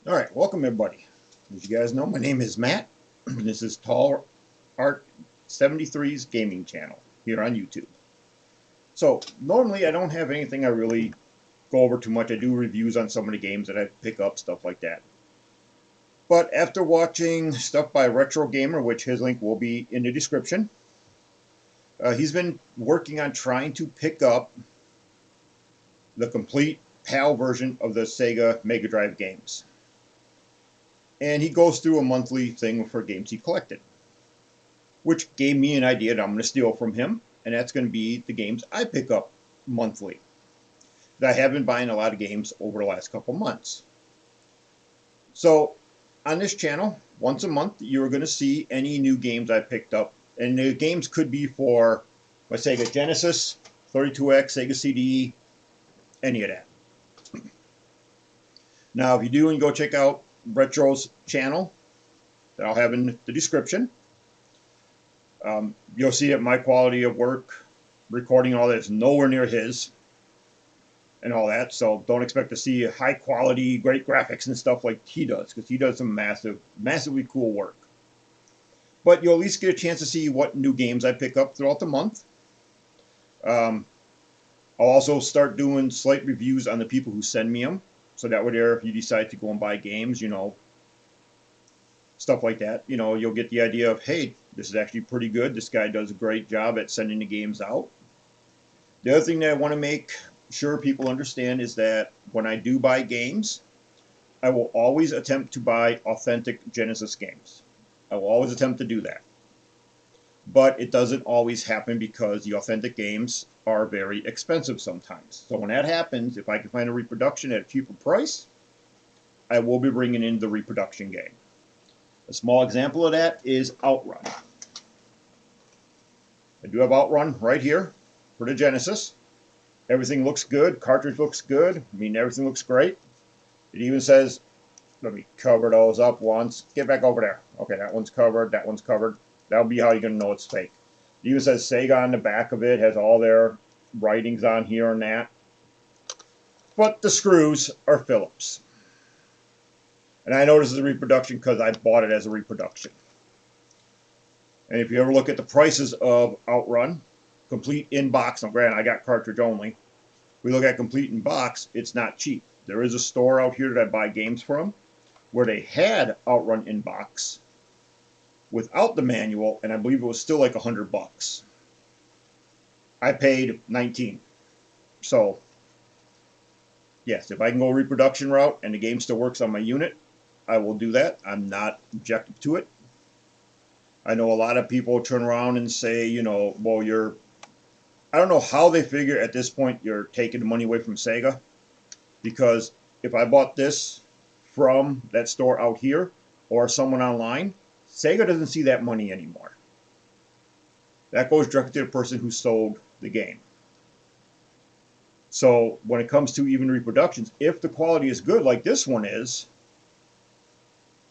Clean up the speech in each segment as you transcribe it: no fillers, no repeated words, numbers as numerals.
All right, welcome everybody. As you guys know, my name is Matt. This is Tall Art 73's gaming channel here on YouTube. So normally I don't have anything I really go over too much. I do reviews on some of the games that I pick up, stuff like that. But after watching stuff by Retro Gamer, which his link will be in the description, he's been working on trying to pick up the complete PAL version of the Sega Mega Drive games. And he goes through a monthly thing for games he collected, which gave me an idea that I'm going to steal from him, and that's going to be the games I pick up monthly. I have been buying a lot of games over the last couple months. So on this channel, once a month, you're going to see any new games I picked up, and the games could be for my Sega Genesis, 32X, Sega CD, any of that. Now, if you do, and you go check out Retro's channel that I'll have in the description, you'll see that my quality of work, recording all that, is nowhere near his and all that. So don't expect to see high quality, great graphics and stuff like he does, because he does some massively cool work. But you'll at least get a chance to see what new games I pick up throughout the month. I'll also start doing slight reviews on the people who send me them. So that way there, if you decide to go and buy games, stuff like that, you'll get the idea of, hey, this is actually pretty good. This guy does a great job at sending the games out. The other thing that I want to make sure people understand is that when I do buy games, I will always attempt to buy authentic Genesis games. I will always attempt to do that. But it doesn't always happen because the authentic games are very expensive sometimes. So when that happens, if I can find a reproduction at a cheaper price, I will be bringing in the reproduction game. A small example of that is Outrun. I do have Outrun right here for the Genesis. Everything looks good. Cartridge looks good. I mean, everything looks great. It even says, let me cover those up once. Get back over there. Okay, that one's covered. That one's covered. That'll be how you're going to know it's fake. It even says Sega on the back of it. Has all their writings on here and that. But the screws are Phillips. And I know this is a reproduction because I bought it as a reproduction. And if you ever look at the prices of Outrun, complete in box, now granted I got cartridge only, we look at complete in box, it's not cheap. There is a store out here that I buy games from where they had Outrun in box without the manual, and I believe it was still like $100. I paid 19. So yes, if I can go reproduction route and the game still works on my unit, I will do that. I'm not objective to it. I know a lot of people turn around and say, well, I don't know how they figure at this point you're taking the money away from Sega, because if I bought this from that store out here or someone online, Sega doesn't see that money anymore. That goes directly to the person who sold the game. So when it comes to even reproductions, if the quality is good like this one is,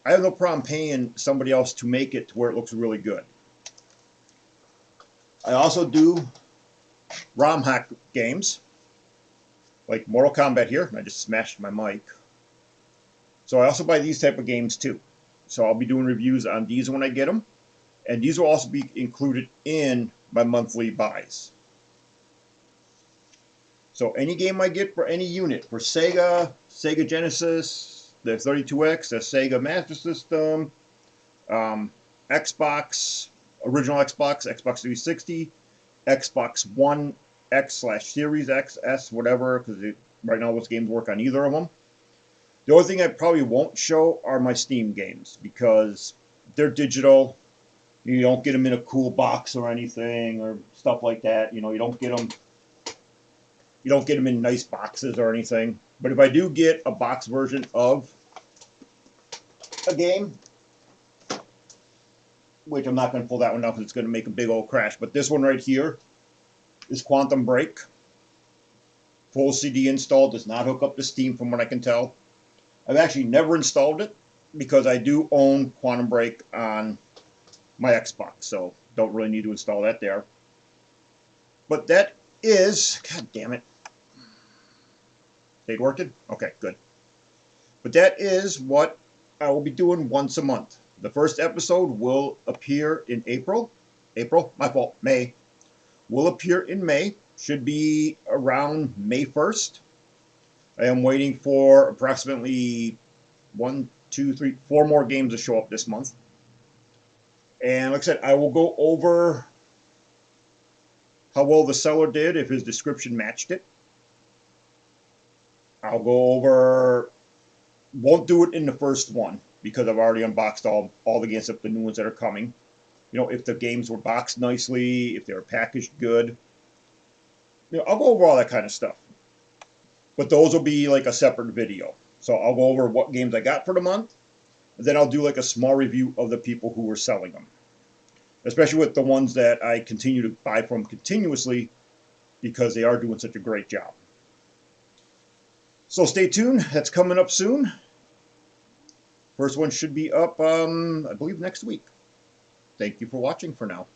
I have no problem paying somebody else to make it to where it looks really good. I also do ROM hack games, like Mortal Kombat here, and I just smashed my mic. So I also buy these type of games too. So I'll be doing reviews on these when I get them, and these will also be included in my monthly buys. So any game I get for any unit, for Sega, Sega Genesis, the 32X, the Sega Master System, Xbox, original Xbox, Xbox 360, Xbox One X/Series X, S, whatever, because right now those games work on either of them. The only thing I probably won't show are my Steam games, because they're digital. You don't get them in a cool box or anything or stuff like that. You don't get them. You don't get them in nice boxes or anything. But if I do get a box version of a game, which I'm not going to pull that one up because it's going to make a big old crash, but this one right here is Quantum Break. Full CD installed, does not hook up to Steam from what I can tell. I've actually never installed it because I do own Quantum Break on my Xbox, so don't really need to install that there. But that is, god damn it. It working? Okay, good. But that is what I will be doing once a month. The first episode will appear in April. April? My fault. May. Will appear in May. Should be around May 1st. I am waiting for approximately 4 more games to show up this month. And like I said, I will go over how well the seller did if his description matched it. I'll go over, won't do it in the first one because I've already unboxed all the games except the new ones that are coming. You know, if the games were boxed nicely, if they were packaged good. You know, I'll go over all that kind of stuff. But those will be like a separate video. So I'll go over what games I got for the month. And then I'll do like a small review of the people who were selling them. Especially with the ones that I continue to buy from continuously because they are doing such a great job. So stay tuned. That's coming up soon. First one should be up, I believe, next week. Thank you for watching for now.